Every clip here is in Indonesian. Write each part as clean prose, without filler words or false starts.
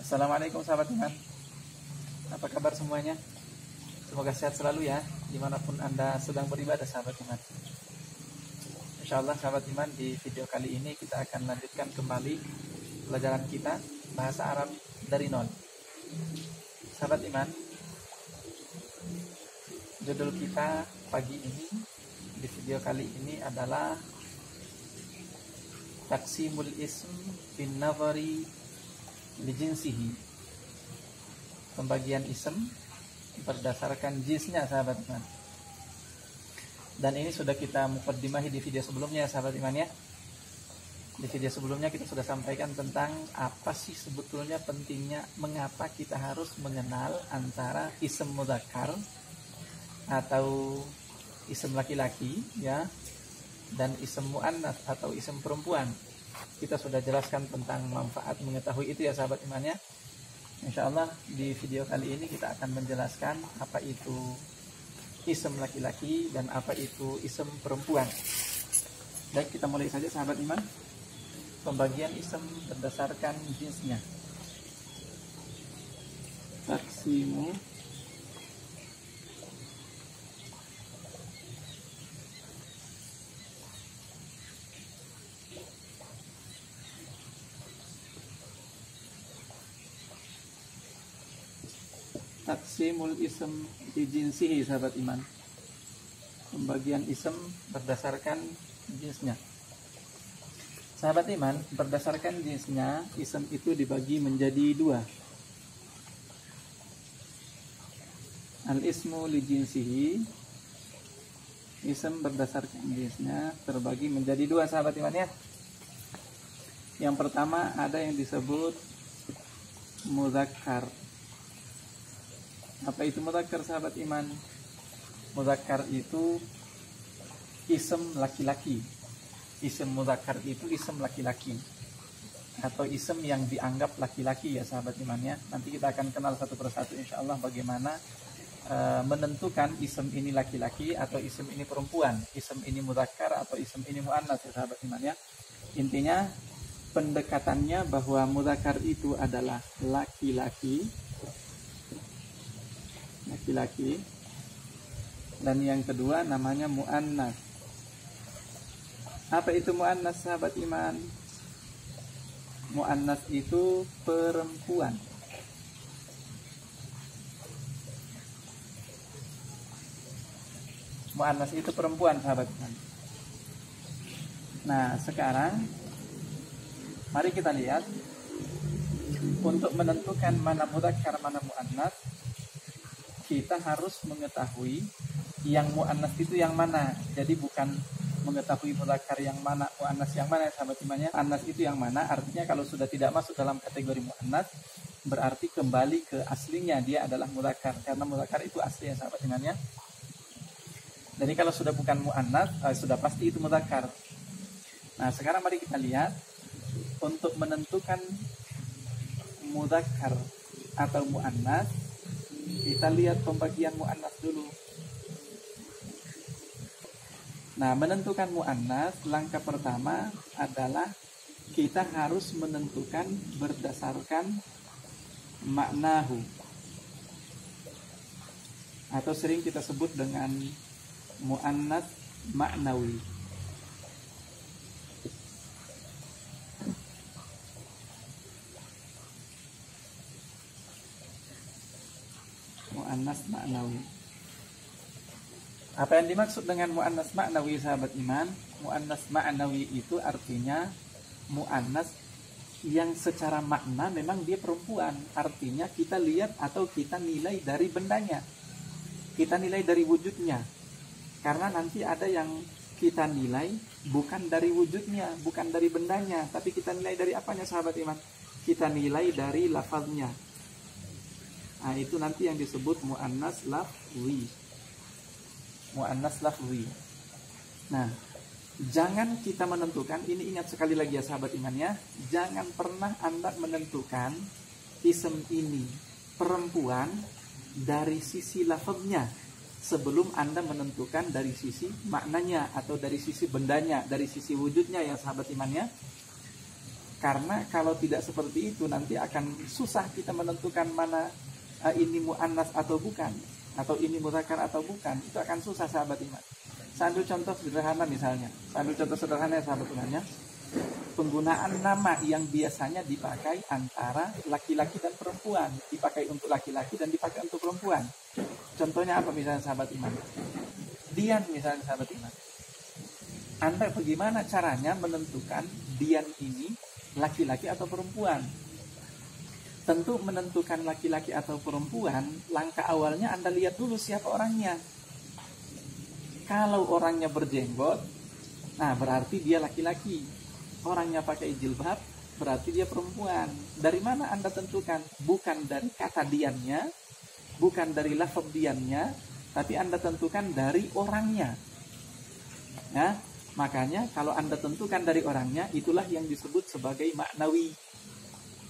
Assalamualaikum sahabat iman. Apa kabar semuanya? Semoga sehat selalu ya, dimanapun Anda sedang beribadah sahabat iman. Insyaallah sahabat iman, di video kali ini kita akan lanjutkan kembali pelajaran kita bahasa Arab dari nol. Sahabat iman, judul kita pagi ini di video kali ini adalah Taqsimul ism bin nazari li jinsihi. Pembagian ism berdasarkan jinsnya sahabat iman. Dan ini sudah kita muqaddimahi di video sebelumnya sahabat iman ya. Di video sebelumnya kita sudah sampaikan tentang apa sih sebetulnya pentingnya, mengapa kita harus mengenal antara ism mudzakkar atau ism laki-laki ya, dan ism muannats atau ism perempuan. Kita sudah jelaskan tentang manfaat mengetahui itu ya sahabat iman ya. Insyaallah di video kali ini kita akan menjelaskan apa itu ism laki-laki dan apa itu ism perempuan. Baik, kita mulai saja sahabat iman. Pembagian ism berdasarkan jinsnya. Taqsimu Taqsimul ism di jinsihi sahabat iman. Pembagian ism berdasarkan jinsnya. Sahabat iman, berdasarkan jinsnya, ism itu dibagi menjadi dua. Al-ismu li jinsihi, ism berdasarkan jinsnya terbagi menjadi dua sahabat iman ya. Yang pertama ada yang disebut mudzakkar. Apa itu mudzakkar sahabat iman? Mudzakkar itu ism laki-laki. Ism mudzakkar itu ism laki-laki atau ism yang dianggap laki-laki ya sahabat iman ya. Nanti kita akan kenal satu persatu insyaallah bagaimana menentukan ism ini laki-laki atau ism ini perempuan, ism ini mudzakkar atau ism ini muannats ya sahabat iman ya. Intinya pendekatannya bahwa mudzakkar itu adalah laki-laki dan yang kedua namanya muannats. Apa itu muannats sahabat iman? Muannats itu perempuan. Muannats itu perempuan sahabat iman. Nah, sekarang mari kita lihat untuk menentukan mana mudzakkar mana muannats. Kita harus mengetahui yang muannats itu yang mana. Jadi bukan mengetahui mudzakkar yang mana, muannats yang mana sahabat imannya. Muannats itu yang mana, artinya kalau sudah tidak masuk dalam kategori muannats berarti kembali ke aslinya, dia adalah mudzakkar. Karena mudzakkar itu asli ya sahabat imannya. Jadi kalau sudah bukan muannats, sudah pasti itu mudzakkar. Nah, sekarang mari kita lihat untuk menentukan mudzakkar atau muannats. Kita lihat pembagian muannats dulu. Nah, menentukan muannats, langkah pertama adalah kita harus menentukan berdasarkan maknahu, atau sering kita sebut dengan muannats maknawi. Muannats maknawi. Apa yang dimaksud dengan muannats maknawi sahabat iman? Muannats maknawi itu artinya muannats yang secara makna memang dia perempuan. Artinya kita lihat atau kita nilai dari bendanya, kita nilai dari wujudnya. Karena nanti ada yang kita nilai bukan dari wujudnya, bukan dari bendanya, tapi kita nilai dari apanya sahabat iman? Kita nilai dari lafaznya. Nah, itu nanti yang disebut muannats lafzi. Muannats lafzi. Nah, jangan kita menentukan, ini ingat sekali lagi ya sahabat iman ya, jangan pernah Anda menentukan ism ini perempuan dari sisi lafaznya. sebelum Anda menentukan dari sisi maknanya atau dari sisi bendanya, dari sisi wujudnya ya sahabat imannya. Karena kalau tidak seperti itu nanti akan susah kita menentukan mana ini mu'annas atau bukan, atau ini mudzakkar atau bukan. Itu akan susah sahabat iman. Saya ambil contoh sederhana misalnya. Saya ambil contoh sederhana ya sahabat imannya. Penggunaan nama yang biasanya dipakai antara laki-laki dan perempuan, dipakai untuk laki-laki dan dipakai untuk perempuan. Contohnya apa misalnya sahabat iman? Dian misalnya sahabat iman. Anda bagaimana caranya menentukan Dian ini laki-laki atau perempuan? Tentu menentukan laki-laki atau perempuan, langkah awalnya Anda lihat dulu siapa orangnya. Kalau orangnya berjenggot, nah berarti dia laki-laki. Orangnya pakai jilbab, berarti dia perempuan. Dari mana Anda tentukan? Bukan dari kata diannya, bukan dari lafaz diannya, tapi Anda tentukan dari orangnya. Nah, makanya kalau Anda tentukan dari orangnya, itulah yang disebut sebagai maknawi.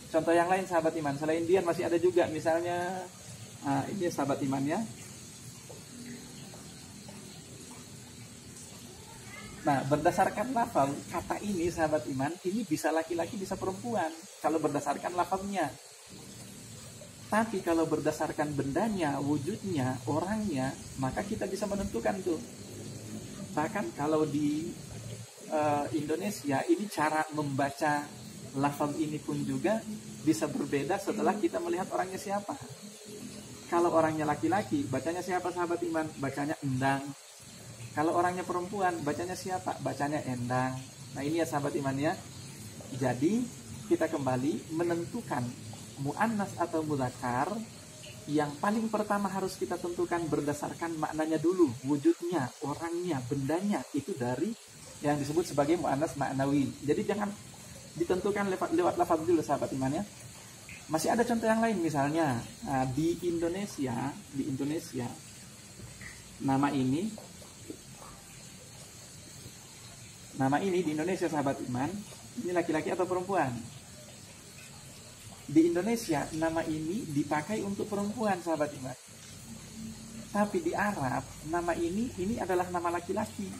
Contoh yang lain sahabat iman, selain dian masih ada juga, misalnya ini sahabat imannya. Nah, berdasarkan lafaz kata ini sahabat iman, ini bisa laki-laki bisa perempuan kalau berdasarkan lafaznya. Tapi kalau berdasarkan bendanya, wujudnya, orangnya, maka kita bisa menentukan tuh. Bahkan kalau di Indonesia ini cara membaca lafaz ini pun juga bisa berbeda setelah kita melihat orangnya siapa. Kalau orangnya laki-laki, bacanya siapa sahabat iman? Bacanya endang. Kalau orangnya perempuan, bacanya siapa? Bacanya endang. Nah ini ya sahabat iman ya. Jadi kita kembali menentukan mu'annas atau mudzakkar. Yang paling pertama harus kita tentukan berdasarkan maknanya dulu. Wujudnya, orangnya, bendanya. Itu dari yang disebut sebagai mu'annas ma'nawi. Jadi jangan ditentukan lewat lafaz dulu sahabat iman ya. Masih ada contoh yang lain misalnya. Di Indonesia nama ini di Indonesia sahabat iman, ini laki-laki atau perempuan? Di Indonesia nama ini dipakai untuk perempuan sahabat iman. Tapi di Arab nama ini adalah nama laki-laki.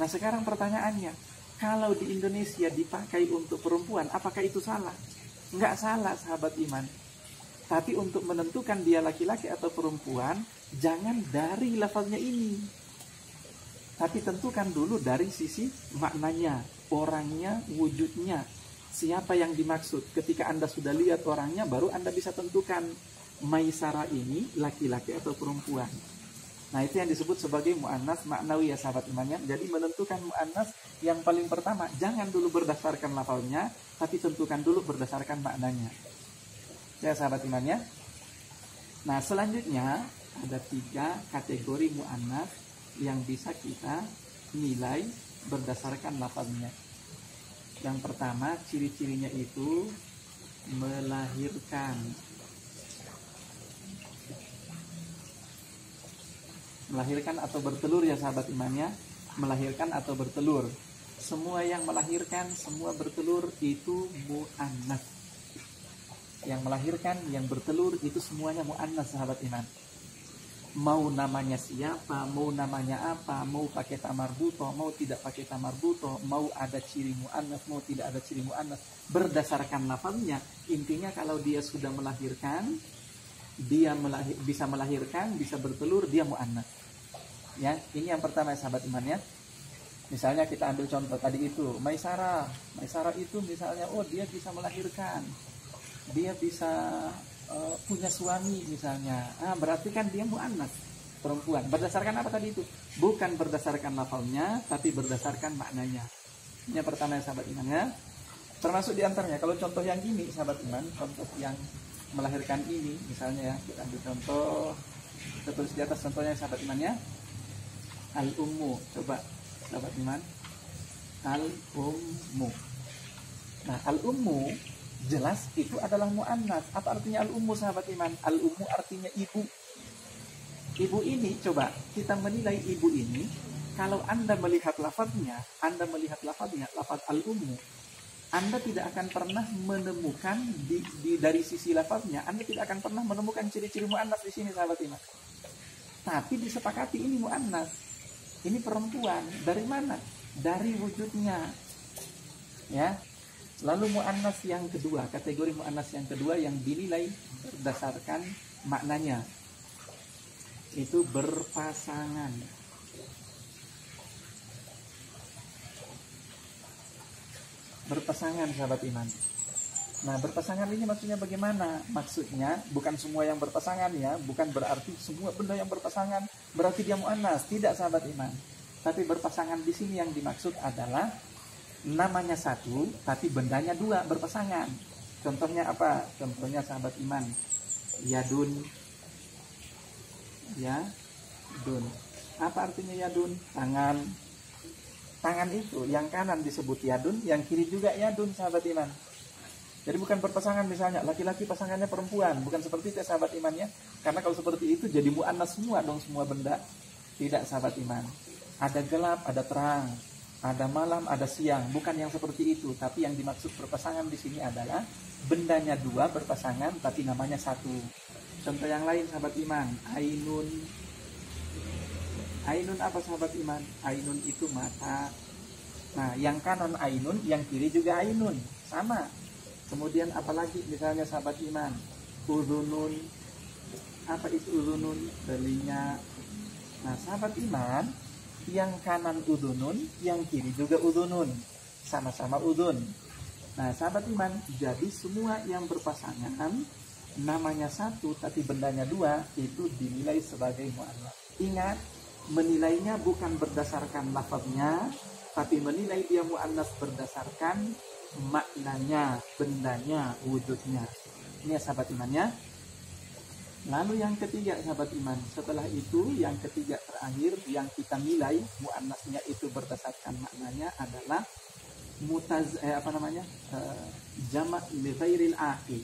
Nah sekarang pertanyaannya, kalau di Indonesia dipakai untuk perempuan, apakah itu salah? Enggak salah sahabat iman. Tapi untuk menentukan dia laki-laki atau perempuan, jangan dari lafaznya ini. Tapi tentukan dulu dari sisi maknanya, orangnya, wujudnya. Siapa yang dimaksud? Ketika Anda sudah lihat orangnya, baru Anda bisa tentukan Maisarah ini laki-laki atau perempuan. Nah itu yang disebut sebagai mu'annas ma'nawi ya sahabat imannya. Jadi menentukan mu'annas yang paling pertama, jangan dulu berdasarkan lafalnya, tapi tentukan dulu berdasarkan maknanya. Ya sahabat imannya. Nah selanjutnya ada 3 kategori mu'annas yang bisa kita nilai berdasarkan lafaznya. Yang pertama, ciri-cirinya itu melahirkan. Melahirkan atau bertelur ya sahabat imannya. Melahirkan atau bertelur. Semua yang melahirkan, semua bertelur itu mu'annas. Yang melahirkan, yang bertelur itu semuanya mu'annas sahabat iman. Mau namanya siapa, mau namanya apa, mau pakai tamarbuto, mau tidak pakai tamarbuto, mau ada ciri mu'annas, mau tidak ada ciri mu'annas, berdasarkan lafaznya. Intinya kalau dia sudah melahirkan, dia bisa melahirkan, bisa bertelur, dia mu'annas. Ya, ini yang pertama ya sahabat iman ya. Misalnya kita ambil contoh tadi itu, Maisarah itu misalnya, oh dia bisa melahirkan, dia bisa punya suami misalnya, berarti kan dia mu'annas, perempuan. Berdasarkan apa tadi itu? Bukan berdasarkan lafalnya, tapi berdasarkan maknanya. Ini yang pertama ya sahabat iman ya. Termasuk diantaranya, kalau contoh yang ini sahabat iman, contoh yang melahirkan ini misalnya ya, kita ambil contoh, kita tulis di atas contohnya sahabat iman ya. Al-ummu, coba sahabat iman, al-ummu. Nah al-ummu jelas itu adalah mu'annas. Apa artinya al-ummu sahabat iman? Al-ummu artinya ibu. Ibu ini, coba kita menilai ibu ini. Kalau Anda melihat lafaznya, lafaz al-ummu, Anda tidak akan pernah menemukan dari sisi lafaznya, Anda tidak akan pernah menemukan ciri-ciri mu'annas di sini sahabat iman. tapi disepakati ini muannas, ini perempuan. Dari mana? Dari wujudnya, ya. Lalu muannas yang kedua, kategori muannas yang kedua yang dinilai berdasarkan maknanya, itu berpasangan. Berpasangan, sahabat iman. Nah, berpasangan ini maksudnya bagaimana? Maksudnya bukan semua yang berpasangan, ya, bukan berarti semua benda yang berpasangan berarti dia muannas. Tidak, sahabat iman. Tapi berpasangan di sini yang dimaksud adalah namanya satu tapi bendanya dua, berpasangan. Contohnya apa? Contohnya, sahabat iman, yadun. Yadun. Apa artinya yadun? Tangan. Tangan itu yang kanan disebut yadun, yang kiri juga yadun, sahabat iman. Jadi bukan berpasangan, misalnya laki-laki pasangannya perempuan, bukan seperti itu, sahabat imannya. Karena kalau seperti itu jadi muannas semua dong, semua benda. Tidak, sahabat iman. Ada gelap, ada terang, ada malam, ada siang. Bukan yang seperti itu, tapi yang dimaksud berpasangan di sini adalah bendanya dua berpasangan tapi namanya satu. Contoh yang lain, sahabat iman, ainun. Ainun apa, sahabat iman? Ainun itu mata. Nah, yang kanan ainun, yang kiri juga ainun, sama. Kemudian apalagi misalnya, sahabat iman, udhunun. Apa itu udhunun? Telinga. Nah, sahabat iman, yang kanan udhunun, yang kiri juga udhunun, sama-sama udhun. Nah, sahabat iman, jadi semua yang berpasangan namanya satu tapi bendanya dua, itu dinilai sebagai muannas. Ingat, menilainya bukan berdasarkan lafaznya, tapi menilai dia muannas berdasarkan maknanya, bendanya, wujudnya. Ini ya, sahabat imannya. Lalu yang ketiga, sahabat iman, setelah itu yang ketiga terakhir yang kita nilai muannasnya itu berdasarkan maknanya adalah jamak li ghairil aqil.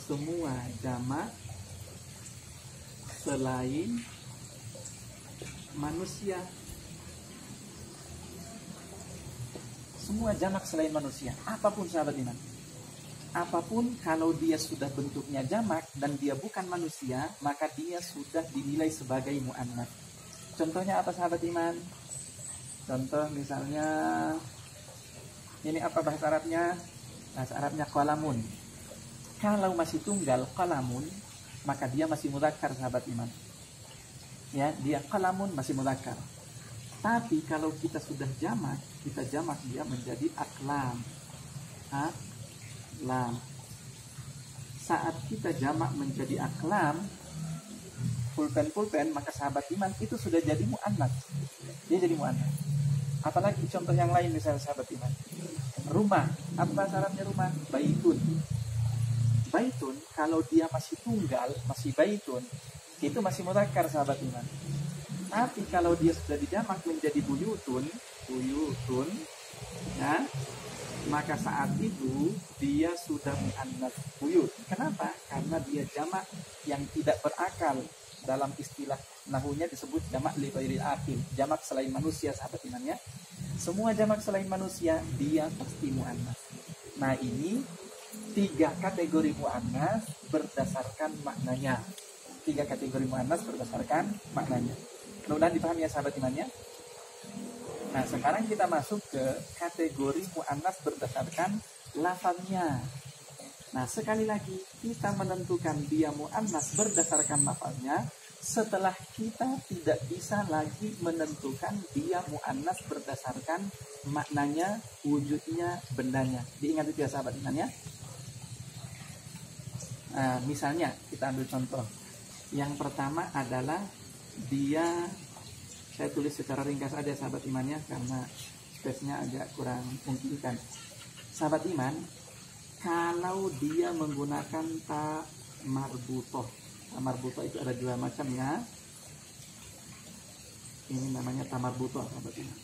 Semua jamak selain manusia. Semua jamak selain manusia, apapun, sahabat iman. Apapun, kalau dia sudah bentuknya jamak dan dia bukan manusia, maka dia sudah dinilai sebagai muannas. Contohnya apa, sahabat iman? Contoh misalnya, ini apa bahasa Arabnya? Bahasa Arabnya qalamun. Kalau masih tunggal qalamun, maka dia masih mudzakkar, sahabat iman. Ya, dia qalamun masih mudzakkar. Tapi kalau kita sudah jamak, kita jamak dia menjadi aklam. Aklam. Saat kita jamak menjadi aklam, pulpen, maka sahabat iman itu sudah jadi muannas. Dia jadi muannas. Apalagi contoh yang lain, misalnya, sahabat iman, rumah. Apa bahasa Arabnya rumah? Baitun. Baitun, kalau dia masih tunggal, masih baitun, itu masih mudzakkar, sahabat iman. Tapi kalau dia sudah dijamak menjadi buyutun, ya, maka saat itu dia sudah muannas buyut. Kenapa? Karena dia jamak yang tidak berakal. Dalam istilah nahunya disebut jamak li ghairil aqil, jamak selain manusia, sahabat imannya. Semua jamak selain manusia dia pasti muannas. Nah, ini 3 kategori muannas berdasarkan maknanya. 3 kategori muannas berdasarkan maknanya. Mudah-mudahan dipahami ya, sahabat imannya. Nah, sekarang kita masuk ke kategori muannas berdasarkan lafaznya. Nah, sekali lagi kita menentukan dia muannas berdasarkan lafaznya setelah kita tidak bisa lagi menentukan dia muannas berdasarkan maknanya, wujudnya, bendanya. Diingat itu ya, sahabat imannya. Nah, misalnya kita ambil contoh. Yang pertama adalah dia, saya tulis secara ringkas aja, sahabat imannya, karena space-nya agak kurang memungkinkan. Sahabat iman, kalau dia menggunakan ta marbutoh. Ta marbutoh itu ada 2 macam, ya. Ini namanya ta marbutoh, sahabat iman.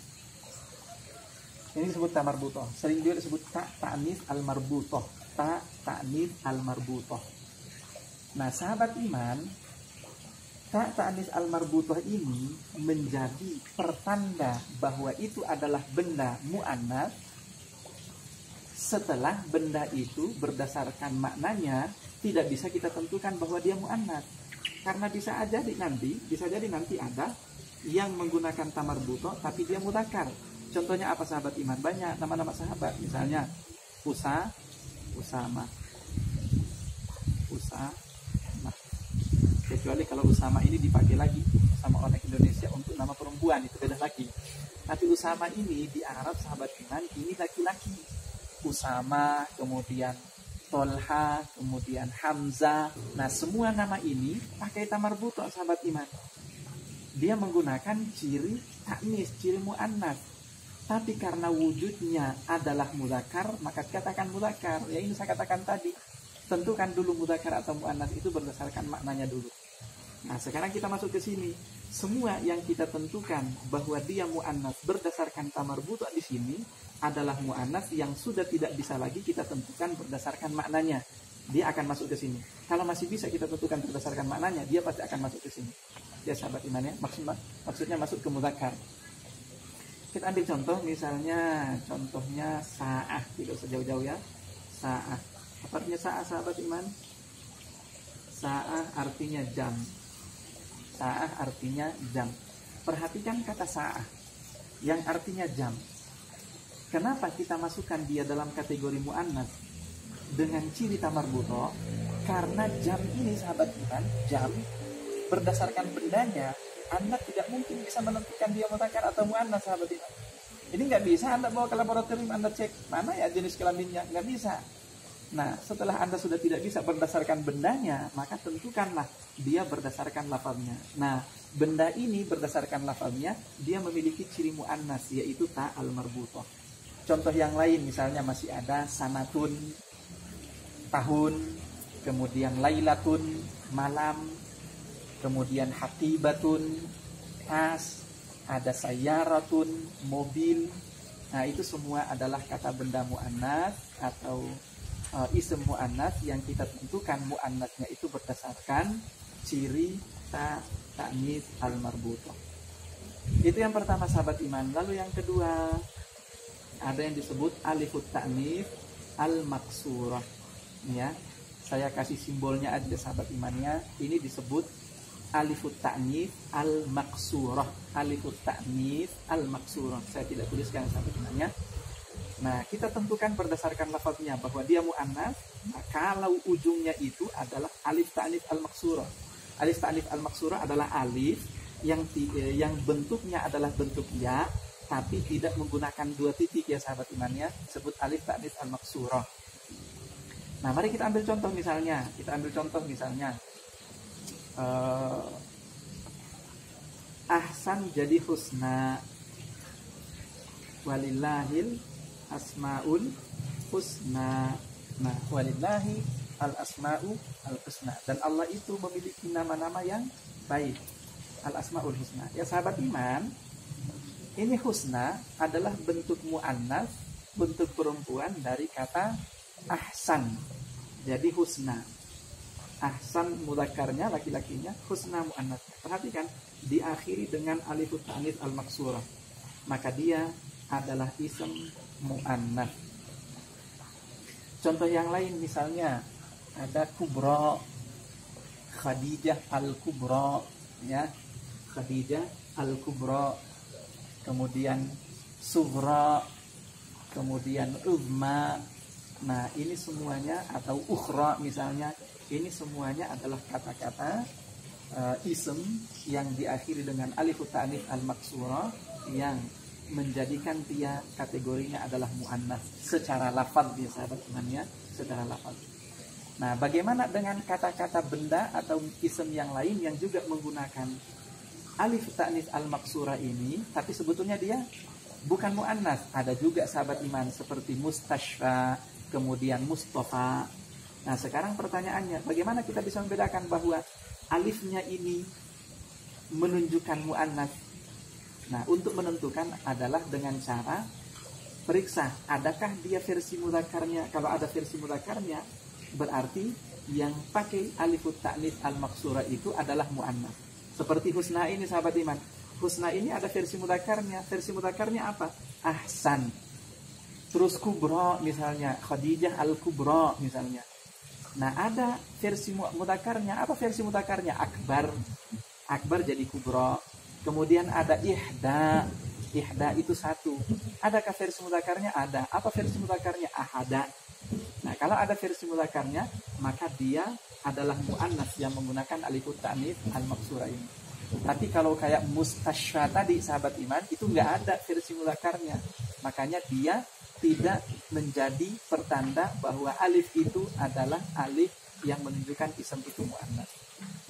Ini disebut ta marbutoh. Sering juga disebut ta ta'nis al marbutoh. Ta ta'nis al marbutoh. Nah, sahabat iman, ta ta'nis al-marbutoh ini menjadi pertanda bahwa itu adalah benda mu'annas setelah benda itu berdasarkan maknanya tidak bisa kita tentukan bahwa dia mu'annas. Karena bisa jadi nanti ada yang menggunakan tamar buto tapi dia mudzakkar. Contohnya apa sahabat iman? Banyak nama-nama sahabat, misalnya Usama. Kecuali kalau Usama ini dipakai lagi sama orang Indonesia untuk nama perempuan, itu beda lagi. Tapi Usama ini di Arab sahabat iman ini laki-laki. Usama, kemudian Tolha, kemudian Hamzah. Nah, semua nama ini pakai tamar buto sahabat iman. Dia menggunakan ciri taknis, ciri muannas. Tapi karena wujudnya adalah mudzakkar, maka katakan mudzakkar. Ya ini saya katakan tadi. Tentukan dulu mudzakkar atau muannas itu berdasarkan maknanya dulu. Nah, sekarang kita masuk ke sini. Semua yang kita tentukan bahwa dia muannas berdasarkan tamar buto di sini adalah muannas yang sudah tidak bisa lagi kita tentukan berdasarkan maknanya. Dia akan masuk ke sini. Kalau masih bisa kita tentukan berdasarkan maknanya, dia pasti akan masuk ke sini. Ya sahabat iman ya, maksudnya masuk ke mudzakkar. Kita ambil contoh, misalnya contohnya sa'ah, tidak usah jauh-jauh ya. Sa'ah. Apa artinya sa'ah sahabat iman? Sa'ah artinya jam. Sa'ah artinya jam. Perhatikan kata sa'ah yang artinya jam. Kenapa kita masukkan dia dalam kategori muannas dengan ciri tamar buto? Karena jam ini sahabat iman, jam berdasarkan bendanya, Anda tidak mungkin bisa menentukan dia mudzakkar atau muannas sahabat iman. Ini nggak bisa Anda bawa ke laboratorium, Anda cek mana ya jenis kelaminnya, nggak bisa. Nah, setelah Anda sudah tidak bisa berdasarkan bendanya, maka tentukanlah dia berdasarkan lafaznya. Nah, benda ini berdasarkan lafaznya, dia memiliki ciri muannas, yaitu ta al-marbutoh. Contoh yang lain misalnya masih ada sanatun, tahun, kemudian lailatun, malam, kemudian hatibatun, tas, ada sayyaratun, mobil. Nah, itu semua adalah kata benda muannas atau ism muannas yang kita tentukan muannasnya itu berdasarkan ciri ta'nis al-marbutoh. Itu yang pertama sahabat iman. Lalu yang kedua, ada yang disebut alifut ta'nis al-maksurah. Ya, saya kasih simbolnya aja sahabat imannya. Ini disebut alifut ta'nis al-maksurah. Alifut ta'nis al-maksurah. Saya tidak tuliskan sahabat imannya. Nah, kita tentukan berdasarkan lafaznya bahwa dia muannas. Nah, kalau ujungnya itu adalah alif ta'nits al-maksurah. Alif ta'nits al-maksurah adalah alif yang bentuknya adalah bentuk ya, tapi tidak menggunakan dua titik ya sahabat imannya. Sebut alif ta'nits al-maksurah. Nah, mari kita ambil contoh misalnya. Ahsan jadi husna. Walillahil asmaul husna. Nah, walillahi al asma'u al husna. Dan Allah itu memiliki nama-nama yang baik. Al asmaul husna. Ya sahabat iman, ini husna adalah bentuk muannas, bentuk perempuan dari kata ahsan. Jadi husna. Ahsan mudzakarnya, laki-lakinya, husna muannas. Perhatikan, diakhiri dengan alifut ta'nits al-maksurah. Maka dia adalah ism muannas. Contoh yang lain misalnya ada kubra, Khadijah al-kubra, ya. Khadijah al-kubra. Kemudian sughra, kemudian uzma. Nah, ini semuanya, atau ukhra misalnya, ini semuanya adalah kata-kata ism yang diakhiri dengan alifut ta'nits al-maksurah yang menjadikan dia kategorinya adalah muannas secara lafaz ya sahabat imannya, secara lafaz. Nah, bagaimana dengan kata-kata benda atau ism yang lain yang juga menggunakan alif ta'nits al-maksurah ini, tapi sebetulnya dia bukan muannas. Ada juga sahabat iman seperti mustashfa, kemudian mustafa. Nah, sekarang pertanyaannya, bagaimana kita bisa membedakan bahwa alifnya ini menunjukkan muannas? Nah, untuk menentukan adalah dengan cara periksa, adakah dia versi mudzakarnya. Kalau ada versi mudzakarnya, berarti yang pakai alifut ta'nits al-maksurah itu adalah muannas. Seperti husna ini sahabat iman. Husna ini ada versi mudzakarnya. Versi mudzakarnya apa? Ahsan. Terus kubra misalnya, Khadijah al-kubra misalnya. Nah, ada versi mudzakarnya. Apa versi mudzakarnya? Akbar. Akbar jadi kubro. Kemudian ada ihda. Ihda itu satu. Adakah versi mudzakarnya? Ada. Apa versi mudzakarnya? Ahada. Nah, kalau ada versi mudzakarnya, maka dia adalah muannas yang menggunakan alifut ta'nits al-maksura ini. Tapi kalau kayak mustasya tadi, sahabat iman, itu nggak ada versi mudzakarnya. Makanya dia tidak menjadi pertanda bahwa alif itu adalah alif yang menunjukkan ism itu muannas.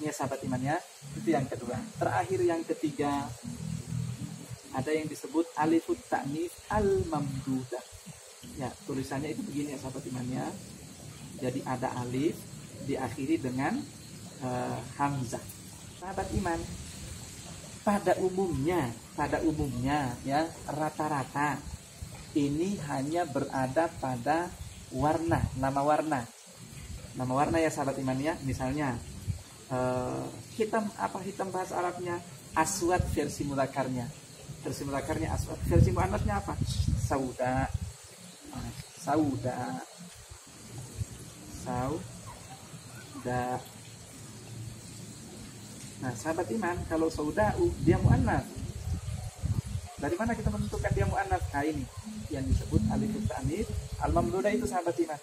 Ini ya sahabat iman ya. Itu yang kedua. Terakhir yang ketiga, ada yang disebut alifut ta'nits al-mamdudah. Ya, tulisannya itu begini ya sahabat iman ya. Jadi ada alif diakhiri dengan hamzah. Sahabat iman, pada umumnya ya, rata-rata ini hanya berada pada warna, nama warna ya sahabat iman ya. Misalnya hitam bahasa Arabnya aswad, versi mudzakarnya aswad, versi muannasnya apa? Sauda. Nah, sahabat iman, kalau sauda'u dia muannas. Dari mana kita menentukan dia muannas? Nah, ini yang disebut alifut ta'nits al-mamdudah itu sahabat iman.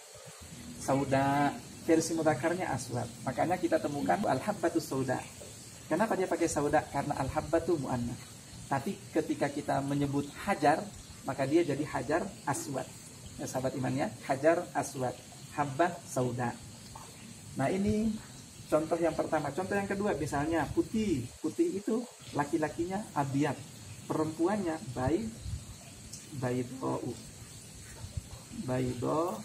Sauda, versi mudzakarnya aswad. Makanya kita temukan al-habbatu sauda. Kenapa dia pakai sauda? Karena al-habbatu muannas. Tapi ketika kita menyebut hajar, maka dia jadi hajar aswad. Ya sahabat iman ya, hajar aswad, habbah sauda. Nah, ini contoh yang pertama. Contoh yang kedua, misalnya putih. Putih itu laki-lakinya abiyad, perempuannya baydau.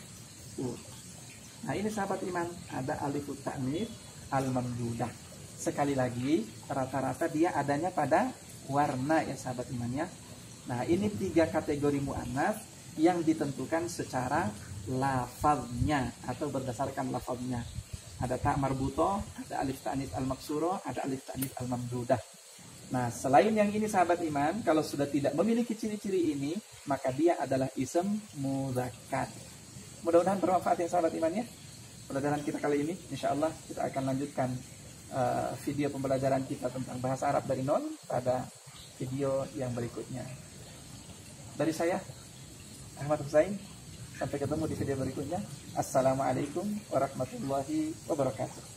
Nah, ini sahabat iman, ada alifut ta'nits al-mamdudah. Sekali lagi, rata-rata dia adanya pada warna ya sahabat iman ya. Nah, ini 3 kategori muannas yang ditentukan secara lafaznya atau berdasarkan lafaznya. Ada ta' marbutoh, ada alif ta'nits al-maksuro, ada alif ta'nits al-mamdudah. Nah, selain yang ini sahabat iman, kalau sudah tidak memiliki ciri-ciri ini, maka dia adalah ism mudzakkar. Mudah-mudahan bermanfaat ya sahabat iman ya. Pelajaran kita kali ini, insya Allah kita akan lanjutkan video pembelajaran kita tentang bahasa Arab dari nol pada video yang berikutnya. Dari saya, Ahmad Husain, sampai ketemu di video berikutnya. Assalamualaikum warahmatullahi wabarakatuh.